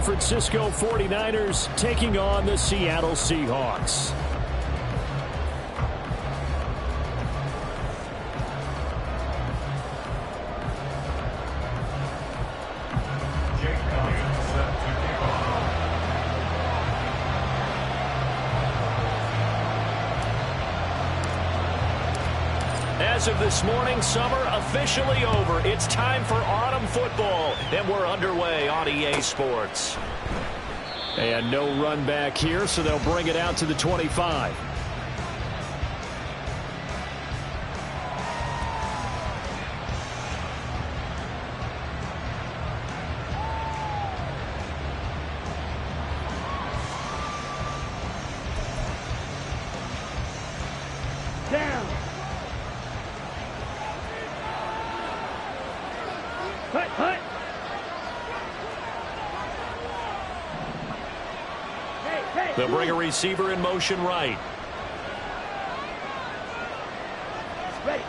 Francisco 49ers taking on the Seattle Seahawks. As of this morning, summer officially over. It's time for autumn football, and we're underway on EA Sports. And no run back here, so they'll bring it out to the 25. Down. Hut. They'll bring a receiver in motion right. Ready.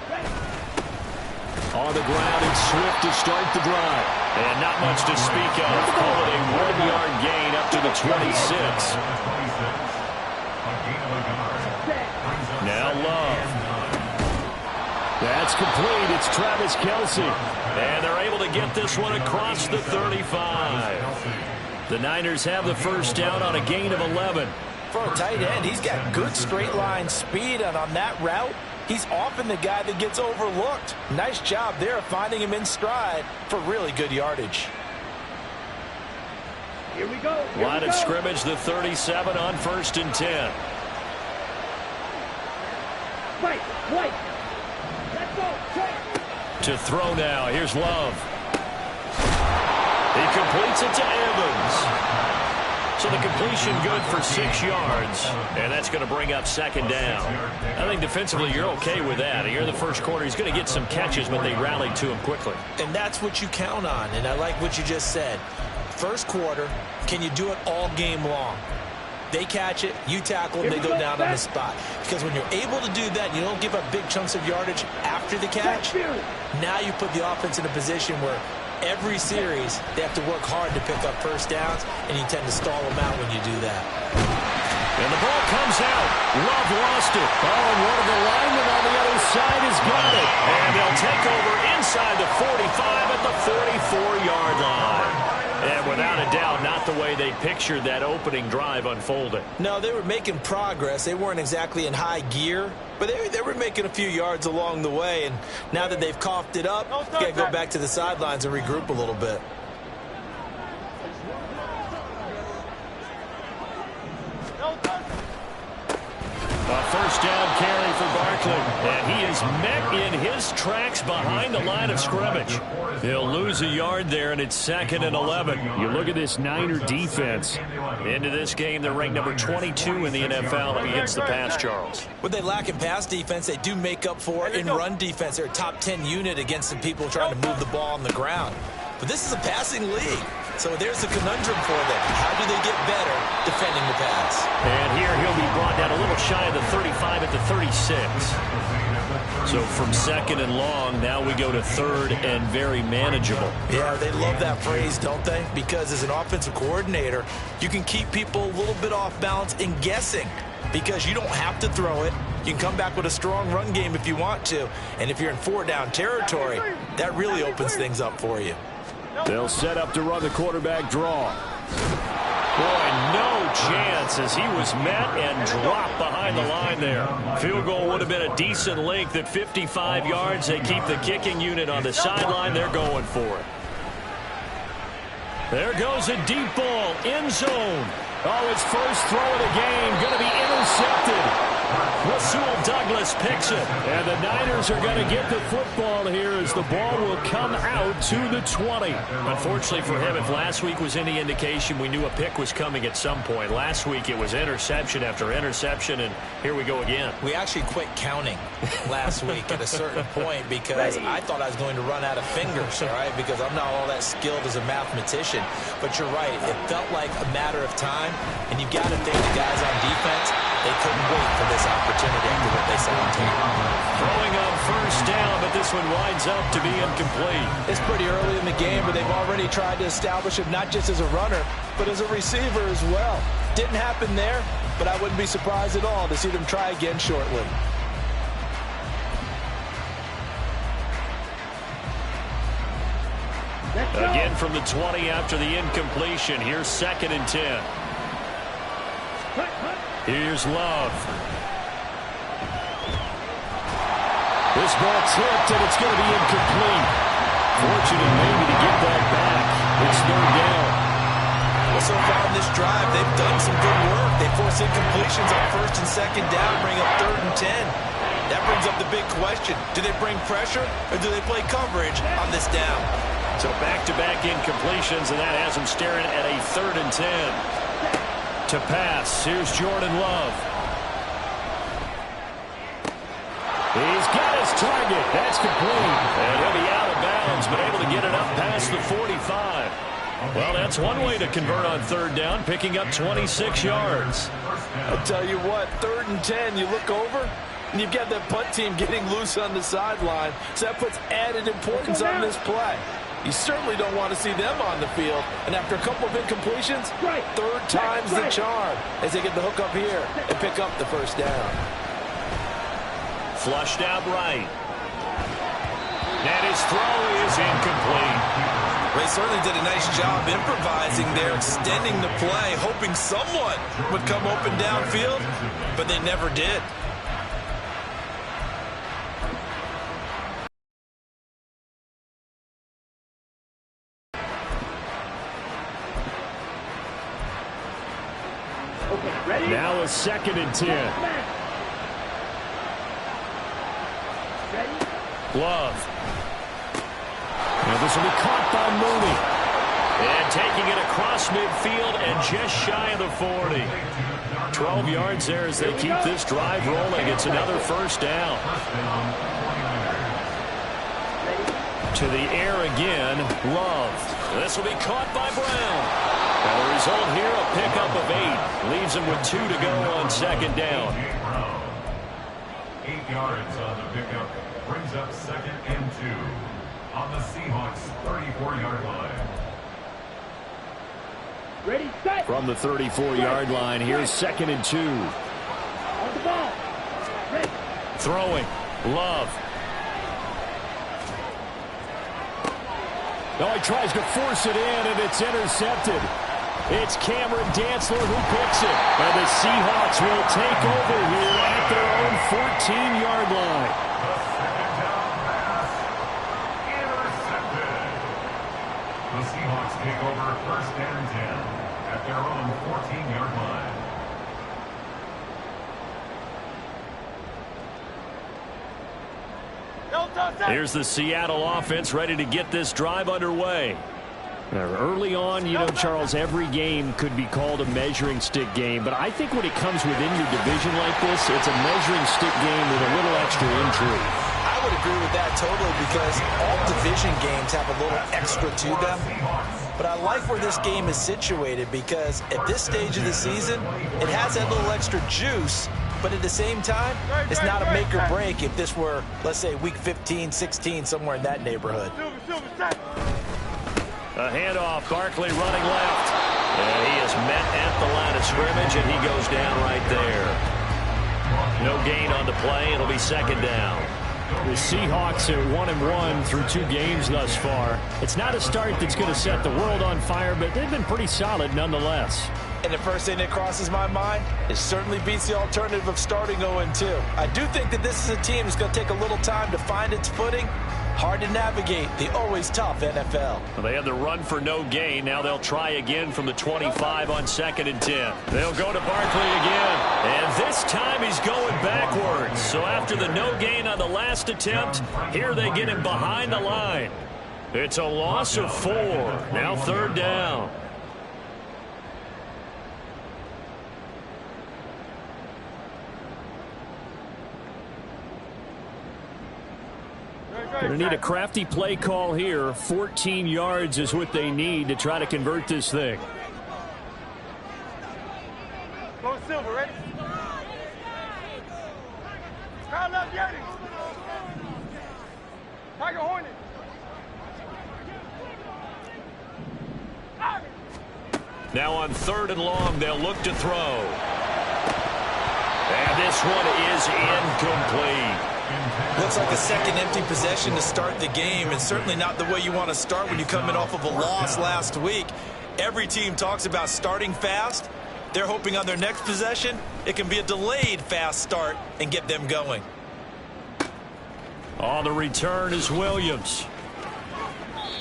On the ground and swift to start the drive. And not much to speak of. Call it a 1-yard gain up to the 26. Now Love. That's complete. It's Travis Kelce. And they're able to get this one across the 35. The Niners have the first down on a gain of 11. For a tight end, he's got good straight line speed, and on that route, he's often the guy that gets overlooked. Nice job there finding him in stride for really good yardage. Here we go. Line of scrimmage, the 37 on 1st and 10. White. Let's go. To throw now. Here's Love. He completes it to Evans. So the completion good for 6 yards. And that's going to bring up 2nd down. I think defensively you're okay with that. Here in the first quarter, he's going to get some catches, but they rallied to him quickly. And that's what you count on. And I like what you just said. First quarter, can you do it all game long? They catch it, you tackle them, they go down on the spot. Because when you're able to do that, you don't give up big chunks of yardage after the catch. Now you put the offense in a position where every series they have to work hard to pick up first downs, and you tend to stall them out when you do that. And the ball comes out. Love lost it. Oh, and one of the linemen on the other side has got it. And they'll take over inside the 45 at the 44-yard line. And without a doubt, not the way they pictured that opening drive unfolding. No, they were making progress. They weren't exactly in high gear, but they were making a few yards along the way. And now that they've coughed it up, you got to go back to the sidelines and regroup a little bit. A first down carry for Barkley. And he is met in his tracks behind the line of scrimmage. He'll lose a yard there, and it's 2nd and 11. You look at this Niner defense. Into this game, they're ranked number 22 in the NFL against the pass, Charles. What they lack in pass defense, they do make up for in run defense. They're a top 10 unit against some people trying to move the ball on the ground. But this is a passing league. So there's a conundrum for them. How do they get better defending the pass? And here he'll be brought down a little shy of the 35 at the 36. So from 2nd and long, now we go to 3rd and very manageable. Yeah, they love that phrase, don't they? Because as an offensive coordinator, you can keep people a little bit off balance and guessing. Because you don't have to throw it. You can come back with a strong run game if you want to. And if you're in 4-down territory, that really opens things up for you. They'll set up to run the quarterback draw. Boy, no chance as he was met and dropped behind the line there. Field goal would have been a decent length at 55 yards. They keep the kicking unit on the sideline. They're going for it. There goes a deep ball, end zone. Oh, his first throw of the game, going to be intercepted. Rasul Douglas picks it. And the Niners are going to get the football here as the ball will come out to the 20. Unfortunately for him, if last week was any indication, we knew a pick was coming at some point. Last week it was interception after interception, and here we go again. We actually quit counting last week at a certain point because I thought I was going to run out of fingers, all right, because I'm not all that skilled as a mathematician. But you're right. It felt like a matter of time, and you've got to think the guys on defense, they couldn't wait for this opportunity after what they saw on tape. Throwing on first down, but this one winds up to be incomplete. It's pretty early in the game, but they've already tried to establish him not just as a runner, but as a receiver as well. Didn't happen there, but I wouldn't be surprised at all to see them try again shortly. Again from the 20 after the incompletion. Here's 2nd and 10. Here's Love. This ball tipped, and it's going to be incomplete. Fortunate maybe to get that back. It's 3rd down. Well, so far in this drive, they've done some good work. They force incompletions on 1st and 2nd down, bring up 3rd and 10. That brings up the big question. Do they bring pressure, or do they play coverage on this down? So back-to-back incompletions, and that has them staring at a 3rd and 10. To pass, here's Jordan Love. He's got his target. That's complete. And he'll be out of bounds, but able to get it up past the 45. Well, that's one way to convert on 3rd down, picking up 26 yards. I'll tell you what, 3rd and 10, you look over, and you've got that punt team getting loose on the sideline, so that puts added importance on this play. You certainly don't want to see them on the field. And after a couple of incompletions, 3rd time's the charm as they get the hook up here and pick up the 1st down. Flushed out right. And his throw is incomplete. They certainly did a nice job improvising there, extending the play, hoping someone would come open downfield, but they never did. Now a 2nd and 10. Love. Now this will be caught by Mooney. And taking it across midfield and just shy of the 40. 12 yards there as they keep this drive rolling. It's another 1st down. To the air again, Love. This will be caught by Brown. Well, the result here, a pickup of 8. Leaves him with 2 to go on 2nd down. 8 yards on the pickup. Brings up 2nd and 2 on the Seahawks 34-yard line. Ready, set. From the 34-yard line, here's 2nd and 2. On the ball. Ready. Throwing. Love. No, he tries to force it in, and it's intercepted. It's Cameron Dantzler who picks it. And the Seahawks will take over here at their own 14-yard line. The Seahawks take over 1st and 10 at their own 14-yard line. Here's the Seattle offense ready to get this drive underway. Early on, you know, Charles, every game could be called a measuring stick game, but I think when it comes within your division like this, it's a measuring stick game with a little extra intrigue. I would agree with that totally because all division games have a little extra to them. But I like where this game is situated because at this stage of the season, it has that little extra juice, but at the same time, it's not a make or break if this were, let's say, week 15, 16, somewhere in that neighborhood. A handoff, Barkley running left. And he is met at the line of scrimmage, and he goes down right there. No gain on the play. It'll be 2nd down. The Seahawks are 1-1 through 2 games thus far. It's not a start that's going to set the world on fire, but they've been pretty solid nonetheless. And the first thing that crosses my mind, it certainly beats the alternative of starting 0-2. I do think that this is a team that's going to take a little time to find its footing. Hard to navigate the always tough NFL. Well, they had the run for no gain. Now they'll try again from the 25 on 2nd and 10. They'll go to Barkley again. And this time he's going backwards. So after the no gain on the last attempt, here they get him behind the line. It's a loss of 4. Now 3rd down. Going to need a crafty play call here. 14 yards is what they need to try to convert this thing. Go Silver, ready? Crowd up, Yanni. Tiger Hornet. Now on 3rd and long, they'll look to throw. And this one is incomplete. Looks like a second empty possession to start the game, and certainly not the way you want to start when you come in off of a loss last week. Every team talks about starting fast. They're hoping on their next possession, it can be a delayed fast start and get them going. On the return is Williams.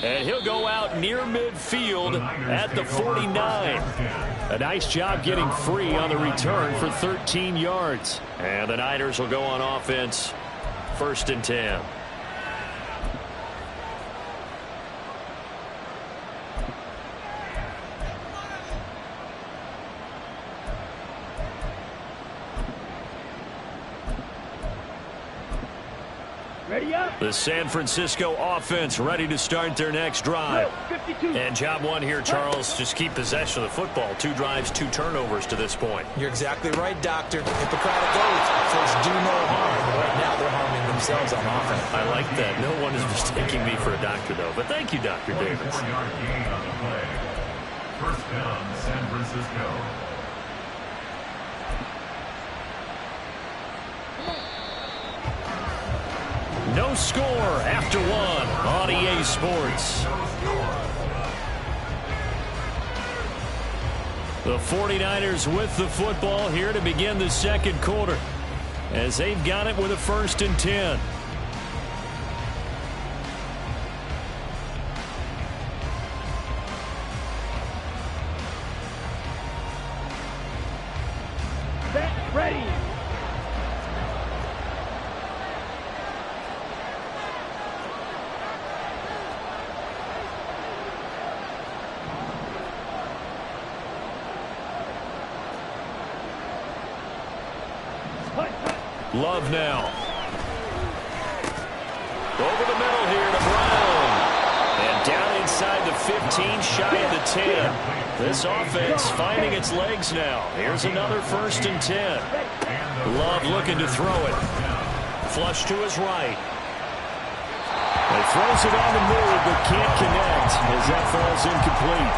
And he'll go out near midfield at the 49. A nice job getting free on the return for 13 yards. And the Niners will go on offense, 1st and 10. Ready up. The San Francisco offense ready to start their next drive. 52. And job one here, Charles, just keep possession of the football. 2 drives, 2 turnovers to this point. You're exactly right, Doctor. Hippocratic oath. First, do no harm. Right now, they're harming themselves on offense. I like that. No one is mistaking me for a doctor, though. But thank you, Dr. Davis. 4-yard gain on the play. 1st down, San Francisco. No score after 1 on EA Sports. The 49ers with the football here to begin the 2nd quarter, as they've got it with a 1st and 10. Set. Ready. Love now. Over the middle here to Brown. And down inside the 15, shy of the 10. This offense finding its legs now. Here's another 1st and 10. Love looking to throw it. Flush to his right. He throws it on the move, but can't connect as that falls incomplete.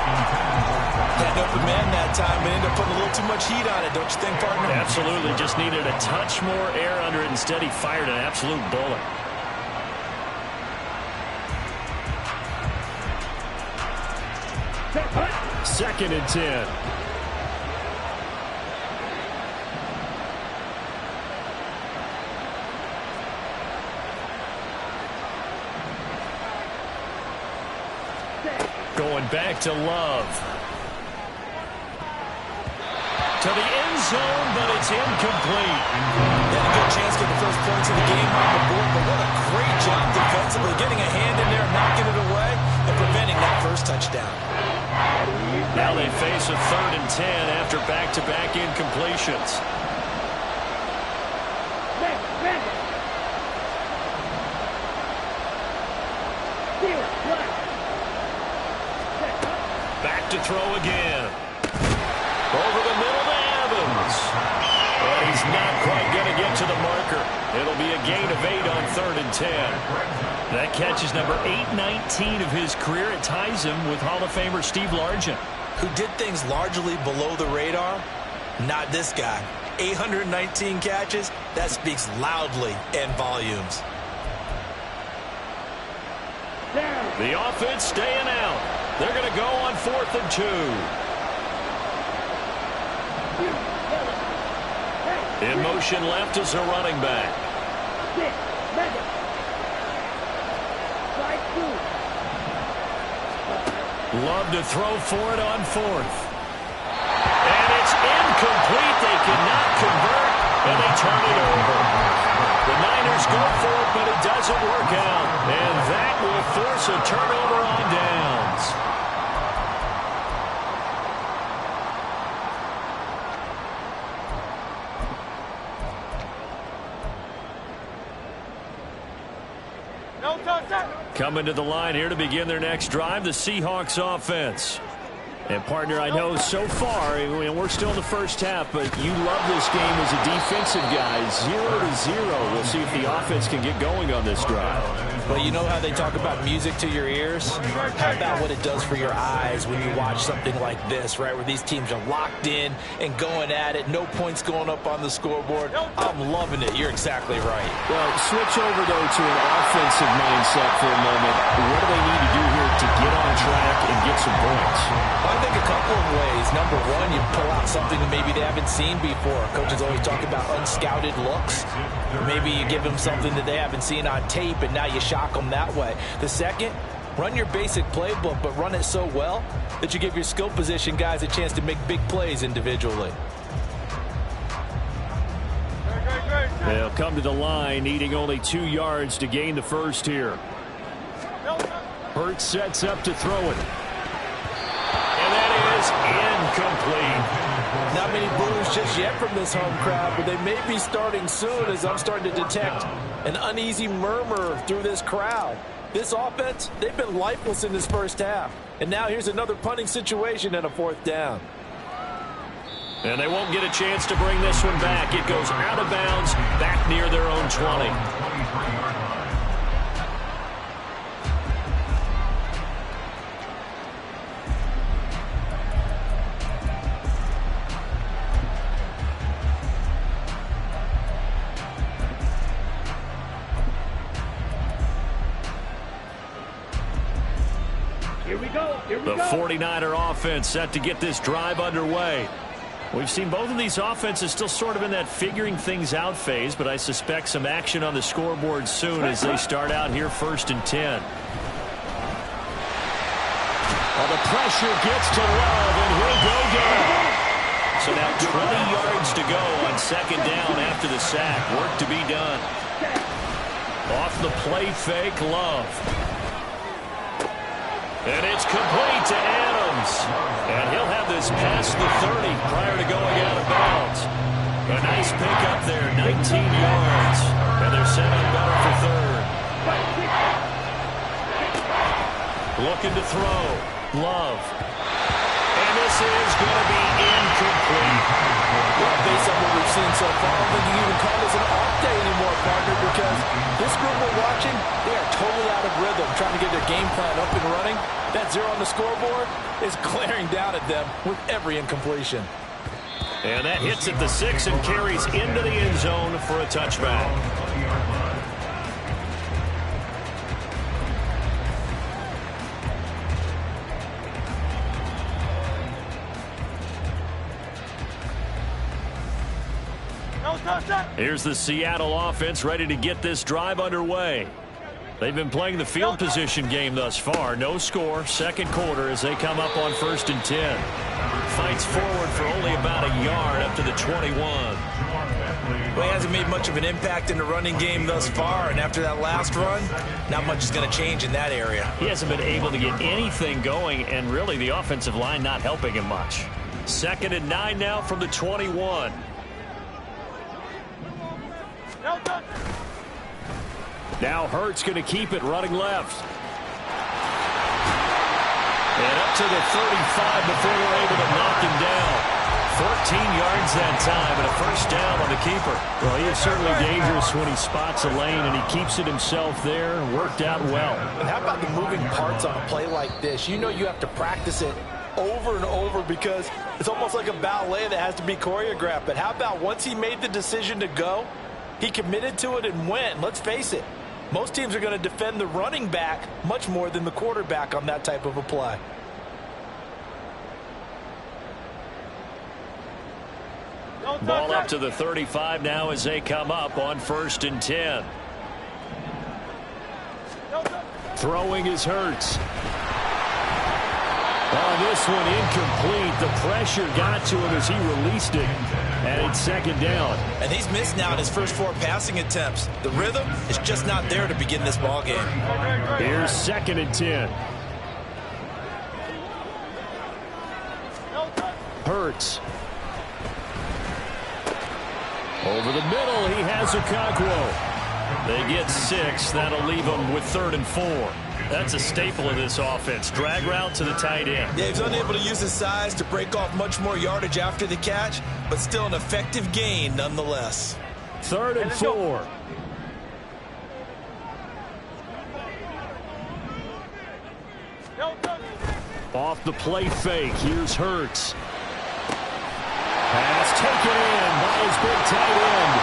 Had an open man that time, but ended up putting a little too much heat on it, don't you think, partner? Absolutely. Just needed a touch more air under it. Instead, he fired an absolute bullet. Second and 10. Going back to Love. To the end zone, but it's incomplete. Had a good chance to get the first points of the game on the board, but what a great job defensively, getting a hand in there, knocking it away, and preventing that first touchdown. Now they face a 3rd and 10 after back-to-back incompletions. Back to throw again. Over the middle to Evans. But he's not quite going to get to the marker. It'll be a gain of 8 on 3rd and 10. That catch is number 819 of his career. It ties him with Hall of Famer Steve Largent, who did things largely below the radar. Not this guy. 819 catches, that speaks loudly in volumes. The offense staying out. They're going to go on 4th and 2. In motion left is a running back. Love to throw for it on 4th. And it's incomplete. They cannot convert, and they turn it over. The Niners go for it, but it doesn't work out. And that will force a turnover on downs. No touch. Coming to the line here to begin their next drive, the Seahawks offense. And, partner, I know so far, we're still in the first half, but you love this game as a defensive guy. 0-0. We'll see if the offense can get going on this drive. Well, you know how they talk about music to your ears? How about what it does for your eyes when you watch something like this, right, where these teams are locked in and going at it, no points going up on the scoreboard? I'm loving it. You're exactly right. Well, switch over, though, to an offensive mindset for a moment. What do they need to do here to get on track and get some points? I think a couple of ways. Number one, you pull out something that maybe they haven't seen before. Coaches always talk about unscouted looks. Maybe you give them something that they haven't seen on tape, and now you shock them that way. The second, run your basic playbook, but run it so well that you give your skill position guys a chance to make big plays individually. They'll come to the line, needing only 2 yards to gain the first here. Hurts sets up to throw it. And that is incomplete. Not many boos just yet from this home crowd, but they may be starting soon as I'm starting to detect an uneasy murmur through this crowd. This offense, they've been lifeless in this first half. And now here's another punting situation and a 4th down. And they won't get a chance to bring this one back. It goes out of bounds, back near their own 20. Here we go. Here we The go. 49er offense set to get this drive underway. We've seen both of these offenses still sort of in that figuring things out phase, but I suspect some action on the scoreboard soon as they start out here 1st and 10. Well, the pressure gets to Love, and he'll go down. So now 20 yards to go on 2nd down after the sack. Work to be done. Off the play fake, Love. And it's complete to Adams. And he'll have this past the 30 prior to going out of bounds. A nice pickup there, 19 yards. And they're set up better for 3rd. Looking to throw. Love. And this is going to be incomplete. Well, based on what we've seen so far, I don't think you can even call this an off day anymore, partner, because this group we're watching, they are totally out of rhythm, trying to get their game plan up and running. That 0 on the scoreboard is glaring down at them with every incompletion. And that hits at the 6 and carries into the end zone for a touchback. Here's the Seattle offense ready to get this drive underway. They've been playing the field position game thus far. No score, 2nd quarter as they come up on 1st and 10. Fights forward for only about a yard up to the 21. Well, he hasn't made much of an impact in the running game thus far, and after that last run, not much is going to change in that area. He hasn't been able to get anything going, and really the offensive line not helping him much. 2nd and 9 now from the 21. Now Hurts going to keep it running left. And up to the 35 before they're able to knock him down. 14 yards that time and a 1st down on the keeper. Well, he is certainly dangerous when he spots a lane and he keeps it himself there. Worked out well. And how about the moving parts on a play like this? You know you have to practice it over and over because it's almost like a ballet that has to be choreographed. But how about once he made the decision to go, he committed to it and went. Let's face it, most teams are going to defend the running back much more than the quarterback on that type of a play. Ball up to the 35 now as they come up on 1st and 10. Throwing is Hurts. Oh, this one incomplete. The pressure got to him as he released it. And it's 2nd down. And he's missed now in his first 4 passing attempts. The rhythm is just not there to begin this ball game. Here's 2nd and 10. Hurts. Over the middle, he has Okonkwo. They get 6. That'll leave them with 3rd and 4. That's a staple of this offense. Drag route to the tight end. Yeah, he's unable to use his size to break off much more yardage after the catch, but still an effective gain nonetheless. 3rd and 4. Off the play fake. Here's Hurts. Pass taken in by his big tight end.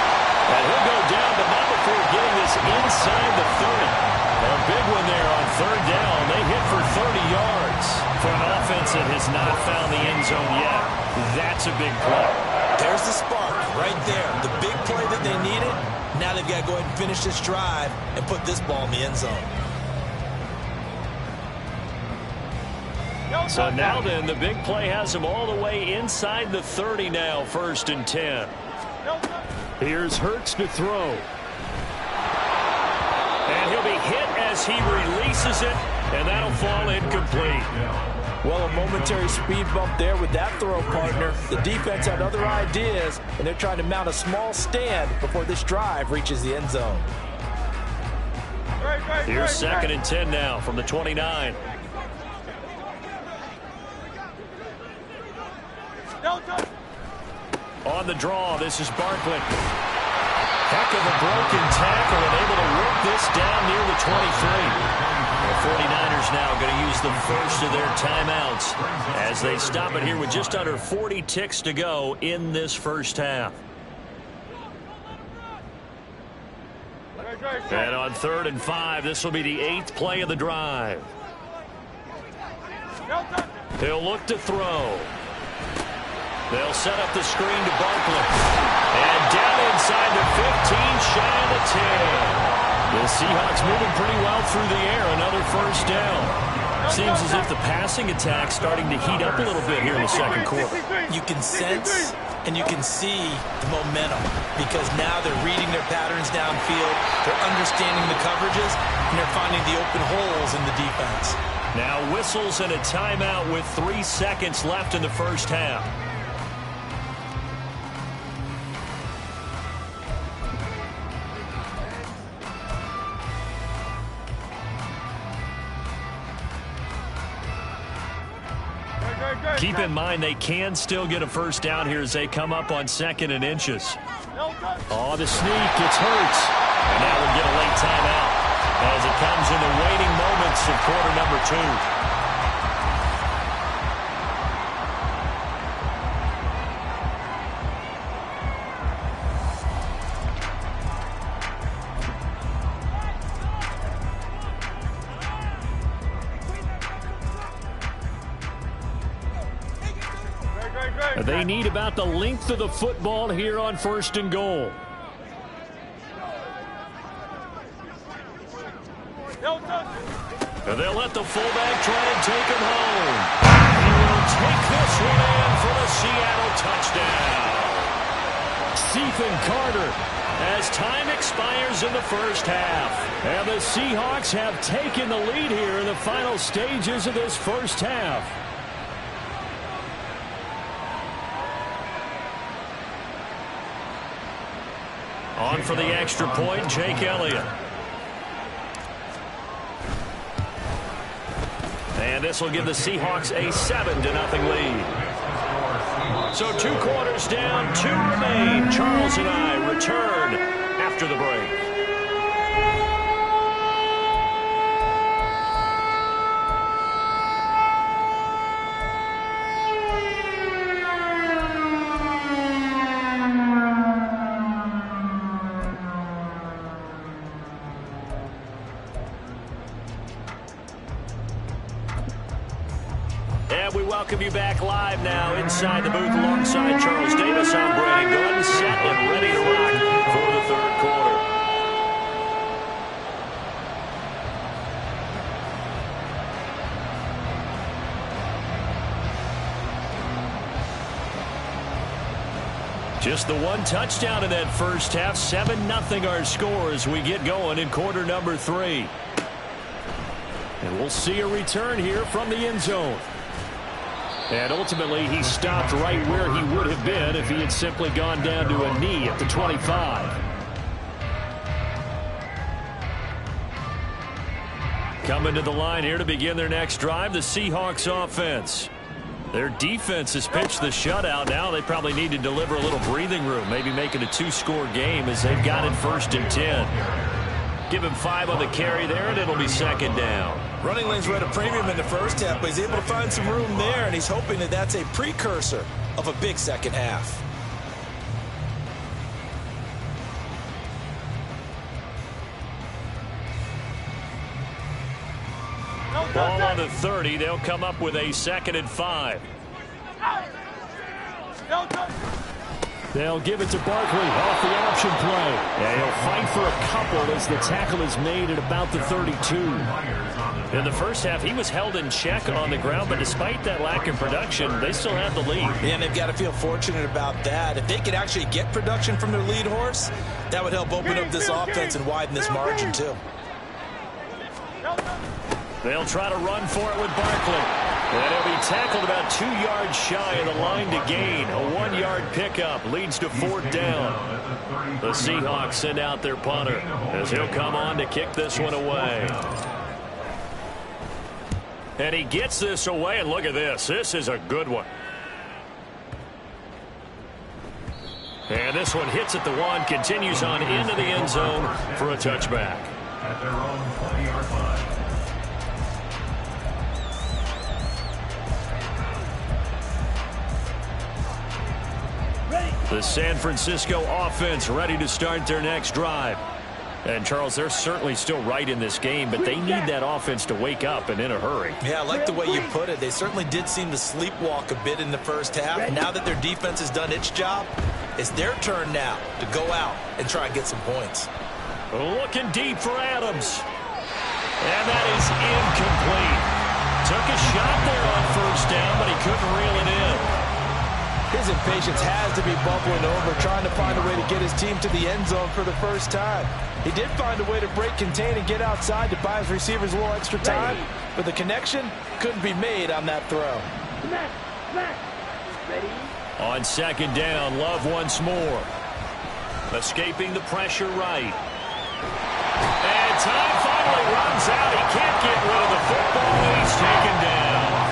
And he'll go down, but not before getting this inside the 30. A big one there on 3rd down. They hit for 30 yards. For an offense that has not found the end zone yet, that's a big play. There's the spark right there. The big play that they needed. Now they've got to go ahead and finish this drive and put this ball in the end zone. So now then, the big play has him all the way inside the 30 now, 1st and 10. Here's Hurts to throw. And he'll be hit as he releases it, and that'll fall incomplete. Well, a momentary speed bump there with that throw, partner. The defense had other ideas, and they're trying to mount a small stand before this drive reaches the end zone. Here's 2nd and 10 now from the 29. On the draw, this is Barkley. Heck of a broken tackle and able to work this down near the 23. The 49ers now going to use the first of their timeouts as they stop it here with just under 40 ticks to go in this first half. And on 3rd and 5, this will be the 8th play of the drive. They'll look to throw. They'll set up the screen to Barkley. And down inside the 15, shy of the 10. The Seahawks moving pretty well through the air. Another 1st down. Seems as if the passing attack's starting to heat up a little bit here in the 2nd quarter. You can sense and you can see the momentum because now they're reading their patterns downfield. They're understanding the coverages, and they're finding the open holes in the defense. Now whistles and a timeout with 3 seconds left in the first half. Keep in mind they can still get a 1st down here as they come up on 2nd and inches. Oh, the sneak. It's Hurts. And now we'll get a late timeout as it comes in the waning moments of quarter number 2. They need about the length of the football here on 1st and goal. And they'll let the fullback try and take him home. He will take this one in for the Seattle touchdown. Stephen Carter as time expires in the first half. And the Seahawks have taken the lead here in the final stages of this first half. On for the extra point, Jake Elliott. And this will give the Seahawks a 7-0 lead. So 2 quarters down, 2 remain. Charles and I return after the break. We welcome you back live now inside the booth alongside Charles Davis. I'm Brandon Gordon, set and ready to rock for the 3rd quarter. Just the 1 touchdown in that first half. 7-0 our score as we get going in quarter number 3. And we'll see a return here from the end zone. And ultimately, he stopped right where he would have been if he had simply gone down to a knee at the 25. Coming to the line here to begin their next drive, the Seahawks offense. Their defense has pitched the shutout. Now they probably need to deliver a little breathing room, maybe make it a 2-score game as they've got it 1st and 10. Give him 5 on the carry there, and it'll be 2nd down. Running lanes were at a premium in the first half, but he's able to find some room there, and he's hoping that that's a precursor of a big second half. Ball on the 30. They'll come up with a 2nd and 5. They'll give it to Barkley off the option play. And he'll fight for a couple as the tackle is made at about the 32. In the first half, he was held in check on the ground, but despite that lack of production, they still have the lead. Yeah, and they've got to feel fortunate about that. If they could actually get production from their lead horse, that would help open up this offense and widen this margin too. They'll try to run for it with Barkley. And he'll be tackled about 2 yards shy of the line to gain. A 1-yard pickup leads to 4th down. The Seahawks send out their punter as he'll come on to kick this one away. And he gets this away, and look at this. This is a good one. And this one hits at the 1, continues on into the end zone for a touchback. At their own 20-yard line. The San Francisco offense ready to start their next drive. And, Charles, they're certainly still right in this game, but they need that offense to wake up and in a hurry. Yeah, I like the way you put it. They certainly did seem to sleepwalk a bit in the first half. Now that their defense has done its job, it's their turn now to go out and try and get some points. Looking deep for Adams. And that is incomplete. Took a shot there on 1st down, but he couldn't reel it in. His impatience has to be bubbling over, trying to find a way to get his team to the end zone for the first time. He did find a way to break contain and get outside to buy his receivers a little extra time, but the connection couldn't be made on that throw. Ready? On 2nd down, Love once more. Escaping the pressure right. And time finally runs out. He can't get rid of the football, and he's taken down.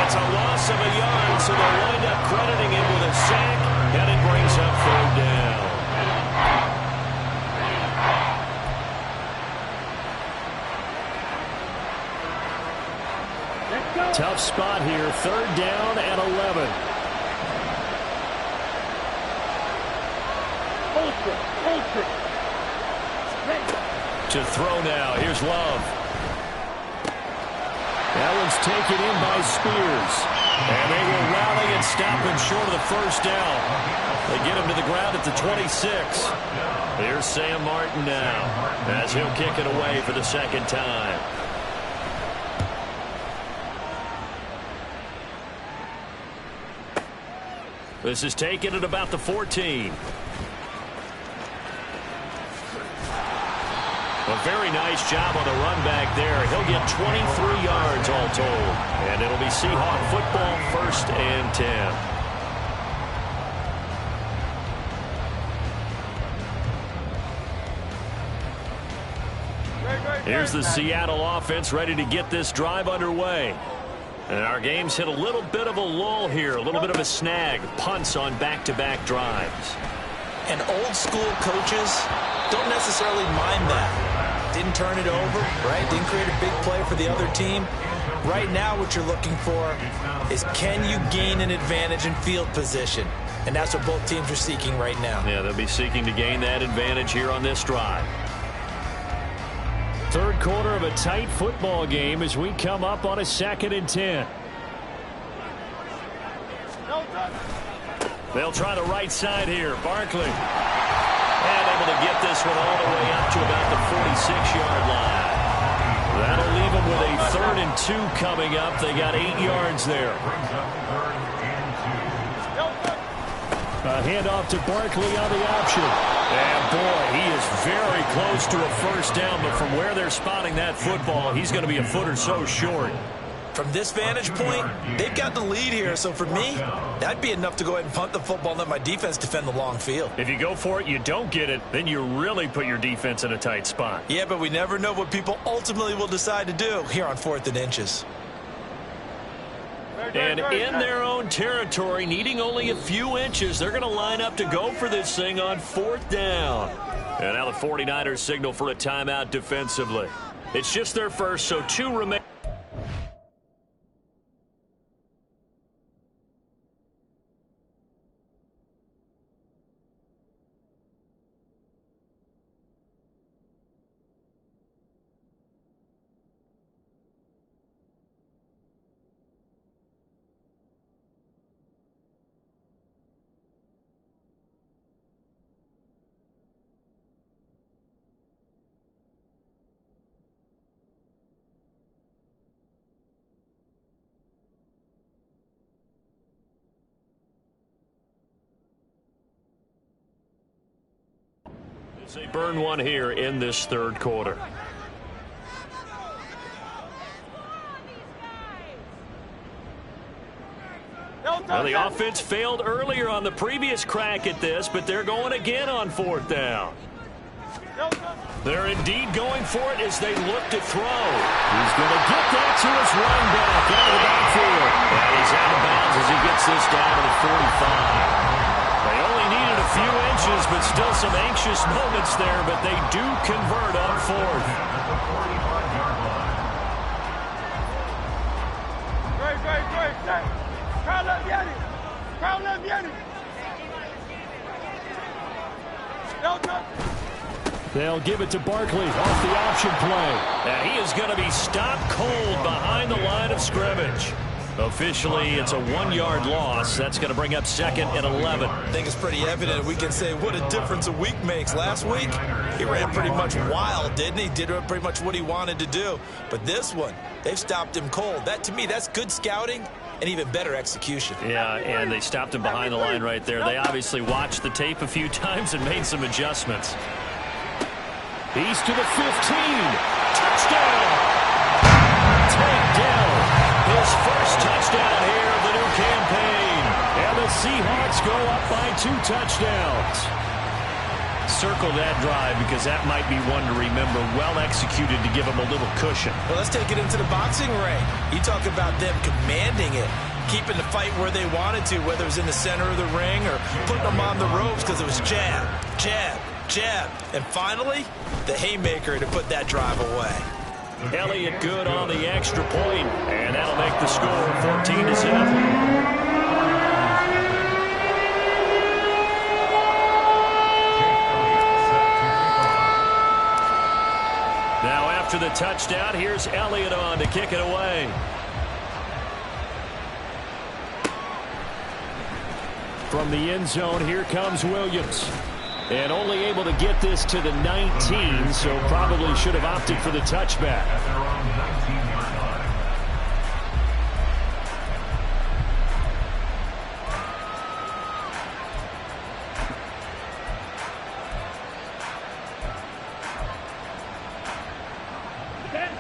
It's a loss of a yard, so they'll wind up crediting him with a sack, and it brings up 3rd down. Tough spot here, 3rd down and 11. Ultra. Ready. To throw now, here's Love. That one's taken in by Spears. And they will rally and stop him short of the 1st down. They get him to the ground at the 26. Here's Sam Martin now as he'll kick it away for the 2nd time. This is taken at about the 14. A very nice job on the run back there. He'll get 23 yards all told. And it'll be Seahawk football, 1st and 10. Here's the Seattle offense ready to get this drive underway. And our game's hit a little bit of a lull here, a little bit of a snag. Punts on back-to-back drives. And old school coaches don't necessarily mind that. Didn't turn it over, right? Didn't create a big play for the other team. Right now what you're looking for is, can you gain an advantage in field position? And that's what both teams are seeking right now. Yeah, they'll be seeking to gain that advantage here on this drive. 3rd quarter of a tight football game as we come up on a 2nd and 10. They'll try the right side here. Barkley. And able to get this one all the way up to about the 46-yard line. That'll leave them with a 3rd and 2 coming up. They got 8 yards there. A handoff to Barkley on the option. And boy, he is very close to a 1st down, but from where they're spotting that football, he's going to be a foot or so short. From this vantage point, they've got the lead here. So for me, that'd be enough to go ahead and punt the football and let my defense defend the long field. If you go for it, you don't get it, then you really put your defense in a tight spot. Yeah, but we never know what people ultimately will decide to do here on 4th and inches. And in their own territory, needing only a few inches, they're going to line up to go for this thing on 4th down. And now the 49ers signal for a timeout defensively. It's just their first, so 2 remain. They burn one here in this 3rd quarter. Well, the offense failed earlier on the previous crack at this, but they're going again on 4th down. They're indeed going for it as they look to throw. He's going to get that to his running back out of the backfield. And he's out of bounds as he gets this down to the 45. They only needed a few inches, but still some anxious moments there, but they do convert on 4th. They'll give it to Barkley off the option play. And he is going to be stopped cold behind the line of scrimmage. Officially, it's a 1-yard loss. That's going to bring up 2nd and 11. I think it's pretty evident. We can say what a difference a week makes. Last week, he ran pretty much wild, didn't he? Did pretty much what he wanted to do. But this one, they've stopped him cold. That, to me, that's good scouting and even better execution. Yeah, and they stopped him behind the line right there. They obviously watched the tape a few times and made some adjustments. He's to the 15. Touchdown! Takedown. His first touchdown here of the new campaign. And the Seahawks go up by 2 touchdowns. Circle that drive because that might be one to remember. Well executed to give them a little cushion. Well, let's take it into the boxing ring. You talk about them commanding it, keeping the fight where they wanted to, whether it was in the center of the ring or putting them on the ropes because it was jab, jab, jab. And finally, the haymaker to put that drive away. Elliott good on the extra point, and that'll make the score 14-7. Now after the touchdown, here's Elliott on to kick it away. From the end zone, here comes Williams. And only able to get this to the 19, so probably should have opted for the touchback.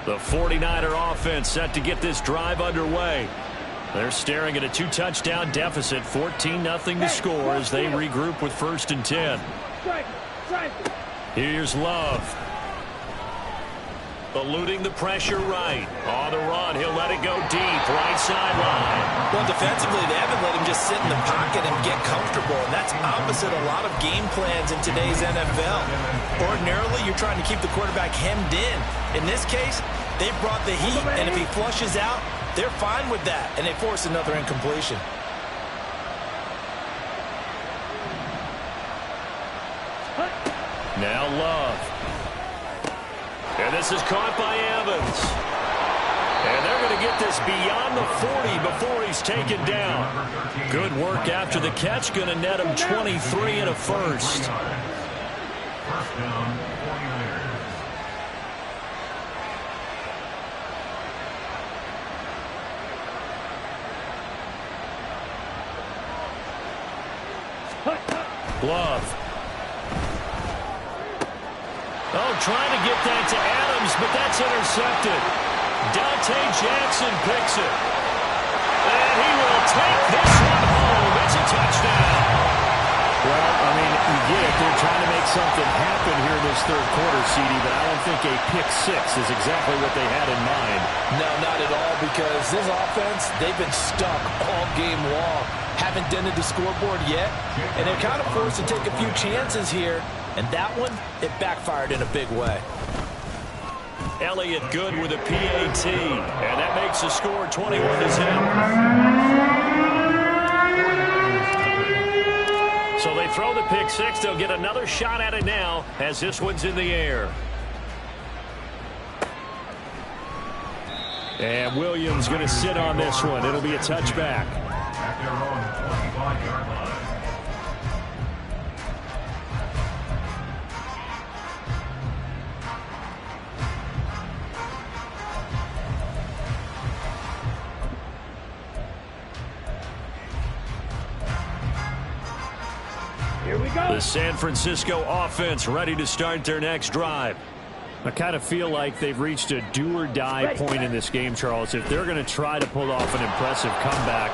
The 49er offense set to get this drive underway. They're staring at a 2-touchdown deficit, 14-0 to score as they regroup with 1st and 10. Here's Love. Eluding the pressure right. On the run, he'll let it go deep, right sideline. Well, defensively, they haven't let him just sit in the pocket and get comfortable, and that's opposite a lot of game plans in today's NFL. Ordinarily, you're trying to keep the quarterback hemmed in. In this case, they brought the heat, and if he flushes out, they're fine with that, and they force another incompletion. Now Love. And this is caught by Evans. And they're going to get this beyond the 40 before he's taken down. Good work after the catch. Going to net him 23 and a first. First down, 49ers. Love. Oh, trying to get that to Adams, but that's intercepted. Dante Jackson picks it. And he will take this one home. It's a touchdown. Well, I mean, you get it. They're trying to make something happen here in this third quarter, CD, but I don't think a pick six is exactly what they had in mind. No, not at all, because this offense, they've been stuck all game long. Haven't dented the scoreboard yet, and they're kind of forced to take a few chances here, and that one, it backfired in a big way. Elliott good with a PAT, and that makes the score 21-0. So they throw the pick six. They'll get another shot at it now as this one's in the air. And Williams going to sit on this one. It'll be a touchback. At their own 25-yard line. Here we go. The San Francisco offense ready to start their next drive. I kind of feel like they've reached a do-or-die point in this game, Charles. If they're going to try to pull off an impressive comeback,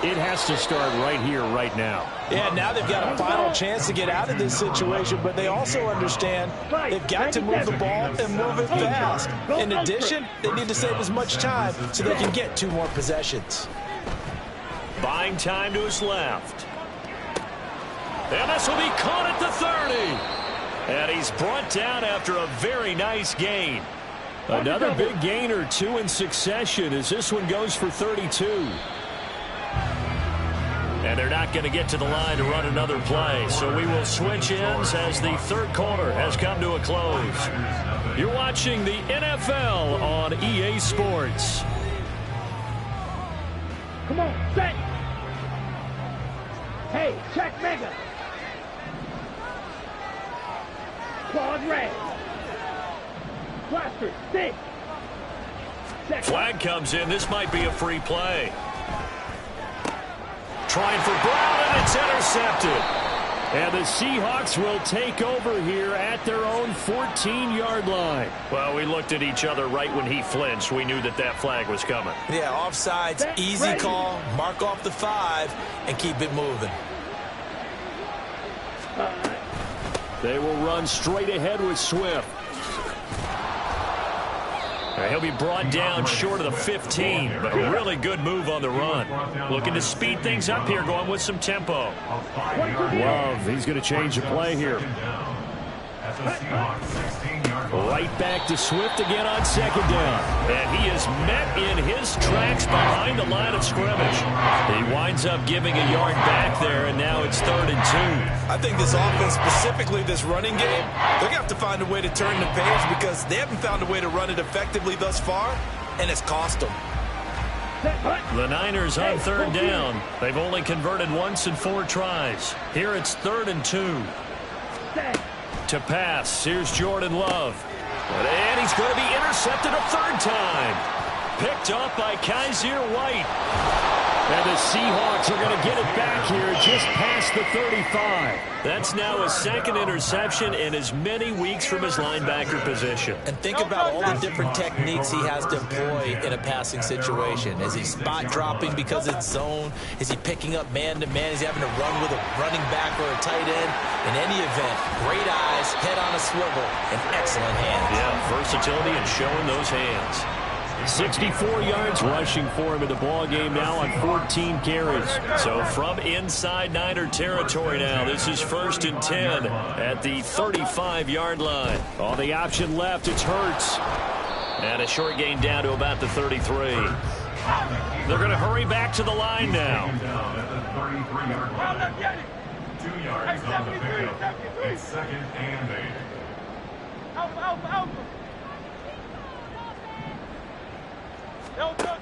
it has to start right here, right now. Yeah, now they've got a final chance to get out of this situation, but they also understand they've got to move the ball and move it fast. In addition, they need to save as much time so they can get 2 more possessions. Buying time to his left. And this will be caught at the 30. And he's brought down after a very nice gain. Another big gain or 2 in succession as this one goes for 32. And they're not going to get to the line to run another play. So we will switch ends as the third quarter has come to a close. You're watching the NFL on EA Sports. Come on, set. Hey, check mega. Claws red. Blaster, stick. Flag comes in. This might be a free play. Trying for Brown, and it's intercepted. And the Seahawks will take over here at their own 14-yard line. Well, we looked at each other right when he flinched. We knew that that flag was coming. Yeah, offsides, easy call, mark off the 5, and keep it moving. They will run straight ahead with Swift. He'll be brought down short of the 15, but a really good move on the run. Looking to speed things up here, going with some tempo. Love, he's going to change the play here. Right back to Swift again on second down. And he is met in his tracks behind the line of scrimmage. He winds up giving a yard back there, and now it's 3rd and 2. I think this offense, specifically this running game, they're going to have to find a way to turn the page because they haven't found a way to run it effectively thus far, and it's cost them. The Niners on 3rd down. They've only converted once in 4 tries. Here it's 3rd and 2. To pass, here's Jordan Love. And he's going to be intercepted a 3rd time. Picked off by Kaiser White. And the Seahawks are going to get it back here just past the 35. That's now his 2nd interception in as many weeks from his linebacker position. And think about all the different techniques he has to employ in a passing situation. Is he spot dropping because it's zone? Is he picking up man-to-man? Is he having to run with a running back or a tight end? In any event, great eyes, head on a swivel, and excellent hands. Yeah, versatility and showing those hands. 64 yards rushing for him in the ball game now on 14 carries. So from inside Niner territory now, this is 1st and 10 at the 35-yard line. On the option left, it's Hurts. And a short gain down to about the 33. They're going to hurry back to the line now. 2 yards on the pickup. It's 2nd and 8. Alpha.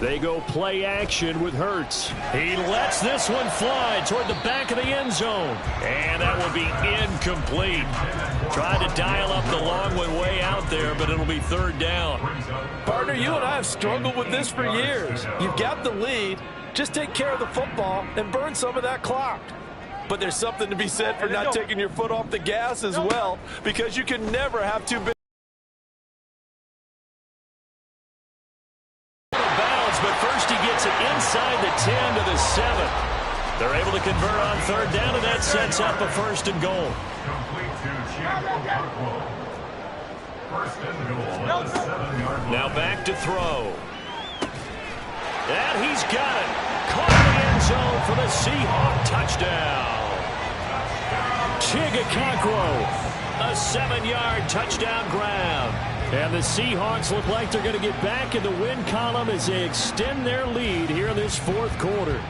They go play action with Hurts. He lets this one fly toward the back of the end zone. And that will be incomplete. Tried to dial up the long one way out there, but it'll be 3rd down. Partner, you and I have struggled with this for years. You've got the lead. Just take care of the football and burn some of that clock. But there's something to be said for not taking your foot off the gas as well, because you can never have too big They're able to convert on third down, and that sets up a first and goal. Complete to Chico. First and goal at the 7-yard line. Now back to throw. And he's got it. Caught in the end zone for the Seahawk touchdown. Chigakonkwo, a 7-yard touchdown grab. And the Seahawks look like they're going to get back in the win column as they extend their lead here in this fourth quarter.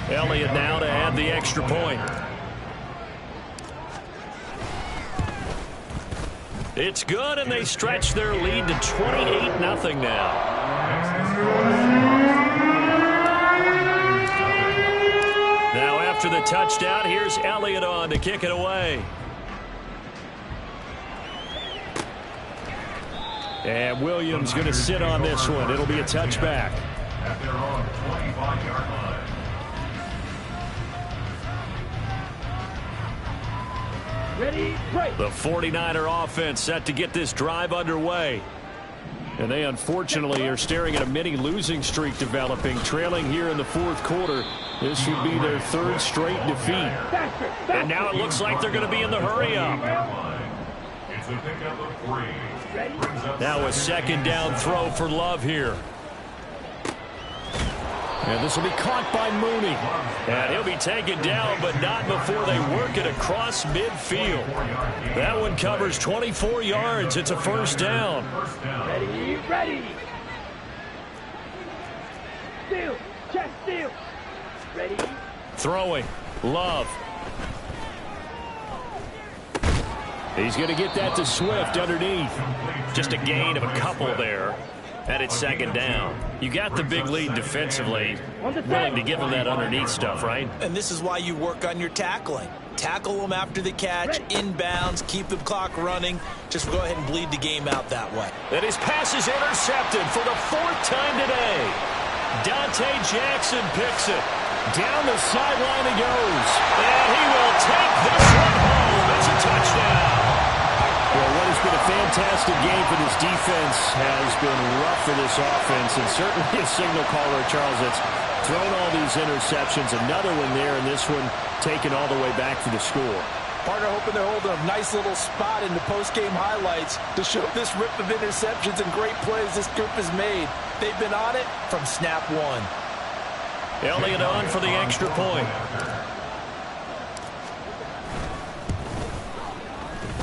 Elliott now to add the extra point. It's good, and they stretch their lead to 28-0 now. Now after the touchdown, here's Elliott on to kick it away. And Williams going to sit on this one. It'll be a touchback. At their own 25-yard line. Ready, break. The 49er offense set to get this drive underway. And they unfortunately are staring at a mini losing streak developing, trailing here in the fourth quarter. This would be their third straight defeat. And now it looks like they're going to be in the hurry up. It's a pickup of 3. Now a second down throw for Love here. And this will be caught by Mooney. And he'll be taken down, but not before they work it across midfield. That one covers 24 yards. It's a first down. Ready, ready. Steal, check, steal. Ready. Throwing. Love. He's going to get that to Swift underneath. Just a gain of a couple there. And it's second down. You got the big lead defensively. Willing to give him that underneath stuff, right? And this is why you work on your tackling. Tackle them after the catch, inbounds, keep the clock running. Just go ahead and bleed the game out that way. And his pass is intercepted for the fourth time today. Dante Jackson picks it. Down the sideline he goes. And he will take this one home. It's a touchdown. Well, what has been a fantastic game for this defense has been rough for this offense, and certainly a signal caller, Charles, that's thrown all these interceptions. Another one there, and this one taken all the way back for the score. Partner hoping they're holding a nice little spot in the post-game highlights to show this rip of interceptions and great plays this group has made. They've been on it from snap one. Elliott on for the extra point.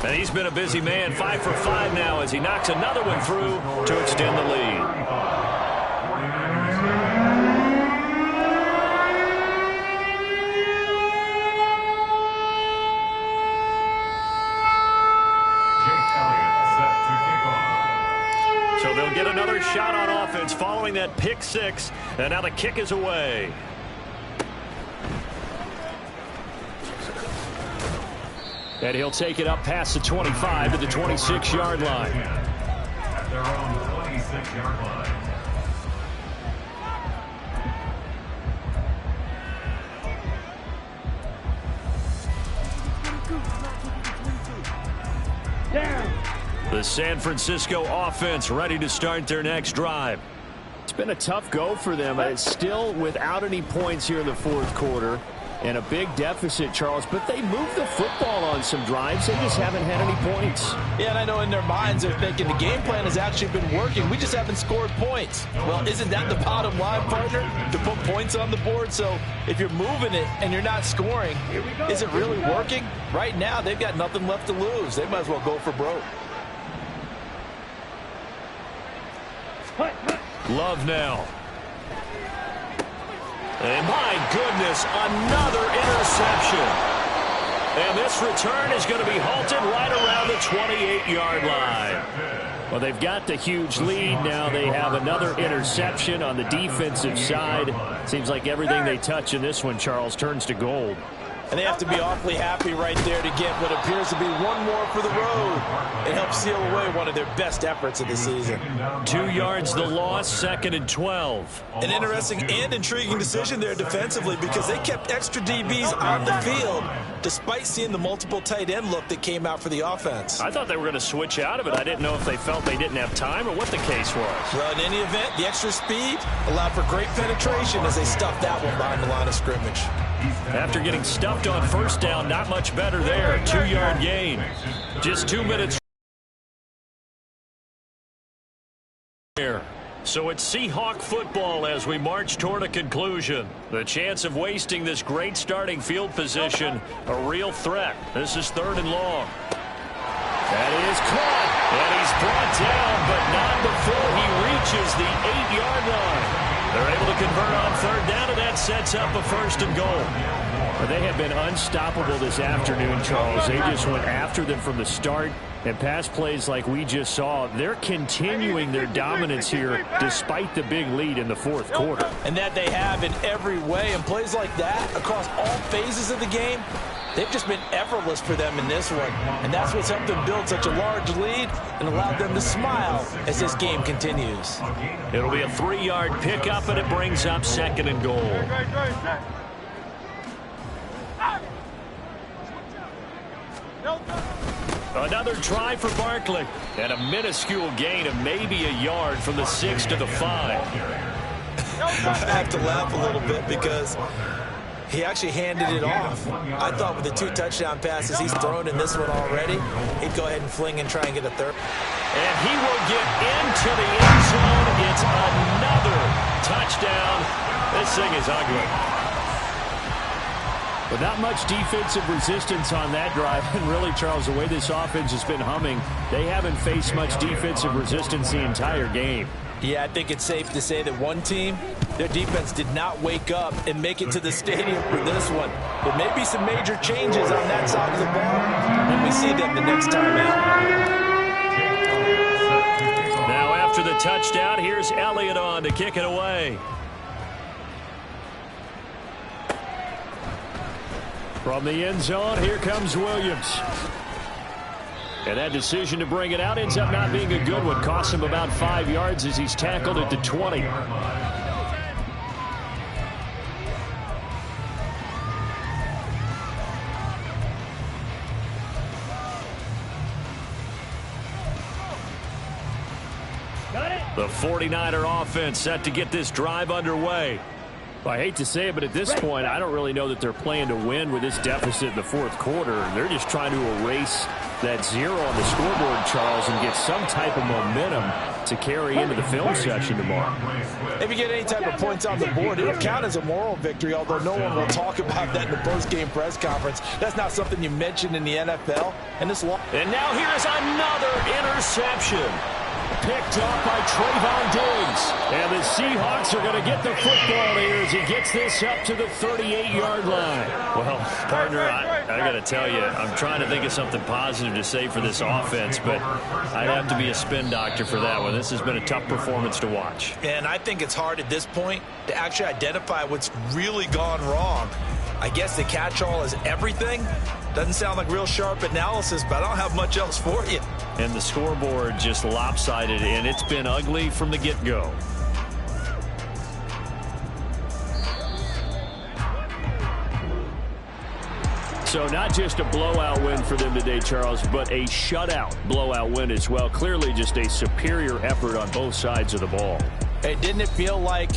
And he's been a busy man, 5 for 5 now as he knocks another one through to extend the lead. So they'll get another shot on offense following that pick six, and now the kick is away. And he'll take it up past the 25 to the 26-yard line. At their own 26-yard line. Down. The San Francisco offense ready to start their next drive. It's been a tough go for them. It's still without any points here in the fourth quarter. And a big deficit, Charles, but they moved the football on some drives. They just haven't had any points. Yeah, and I know in their minds they're thinking the game plan has actually been working. We just haven't scored points. Well, isn't that the bottom line, partner? To put points on the board. So if you're moving it and you're not scoring, is it really working? Right now, they've got nothing left to lose. They might as well go for broke. Love now. And my goodness, another interception. And this return is going to be halted right around the 28-yard line. Well, they've got the huge lead. Now they have another interception on the defensive side. Seems like everything they touch in this one, Charles, turns to gold. And they have to be awfully happy right there to get what appears to be one more for the road. It helps seal away one of their best efforts of the season. 2 yards the loss, 2nd and 12. An interesting and intriguing decision there defensively because they kept extra DBs on the field despite seeing the multiple tight end look that came out for the offense. I thought they were going to switch out of it. I didn't know if they felt they didn't have time or what the case was. Well, in any event, the extra speed allowed for great penetration as they stuffed that one behind the line of scrimmage. After getting stuffed on first down, not much better there. 2-yard gain. Just 2 minutes here. So it's Seahawk football as we march toward a conclusion. The chance of wasting this great starting field position, a real threat. This is 3rd and long. That is caught. And he's brought down, but not before he reaches the 8-yard line. They're able to convert on 3rd down, and that sets up a 1st and goal. Well, they have been unstoppable this afternoon, Charles. They just went after them from the start. And pass plays like we just saw, they're continuing their dominance here despite the big lead in the 4th quarter. And that they have in every way. And plays like that across all phases of the game, they've just been effortless for them in this one. And that's what's helped them build such a large lead and allowed them to smile as this game continues. It'll be a 3-yard pickup, and it brings up 2nd and goal. Another try for Barkley. And a minuscule gain of maybe a yard from the 6 to the 5. I have to laugh a little bit because he actually handed it off. I thought with the 2 touchdown passes he's thrown in this one already, he'd go ahead and fling and try and get a 3rd. And he will get into the end zone. It's another touchdown. This thing is ugly. But not much defensive resistance on that drive. And really, Charles, the way this offense has been humming, they haven't faced much defensive resistance the entire game. Yeah, I think it's safe to say that one team, their defense did not wake up and make it to the stadium for this one. There may be some major changes on that side of the ball, and we see them the next time out. Now after the touchdown, here's Elliott on to kick it away. From the end zone, here comes Williams. And that decision to bring it out ends up not being a good one. Costs him about 5 yards as he's tackled at the 20. The 49er offense set to get this drive underway. I hate to say it, but at this point, I don't really know that they're playing to win with this deficit in the 4th quarter. They're just trying to erase that 0 on the scoreboard, Charles, and get some type of momentum to carry into the film session tomorrow. If you get any type of points on the board, it'll count as a moral victory, although no one will talk about that in the post-game press conference. That's not something you mention in the NFL. And now here is another interception. Picked off by Trayvon Diggs. And the Seahawks are going to get the football here as he gets this up to the 38-yard line. Well, partner, I got to tell you, I'm trying to think of something positive to say for this offense, but I'd have to be a spin doctor for that one. This has been a tough performance to watch. And I think it's hard at this point to actually identify what's really gone wrong. I guess the catch-all is everything. Doesn't sound like real sharp analysis, but I don't have much else for you. And the scoreboard just lopsided, and it's been ugly from the get-go. So not just a blowout win for them today, Charles, but a shutout blowout win as well. Clearly just a superior effort on both sides of the ball. Hey, didn't it feel like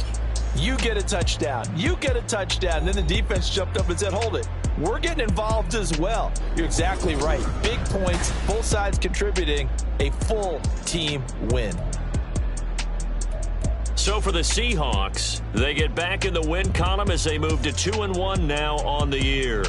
you get a touchdown, you get a touchdown, then the defense jumped up and said, hold it, we're getting involved as well. You're exactly right. Big points, both sides contributing, a full team win. So for the Seahawks, they get back in the win column as they move to 2-1 now on the year.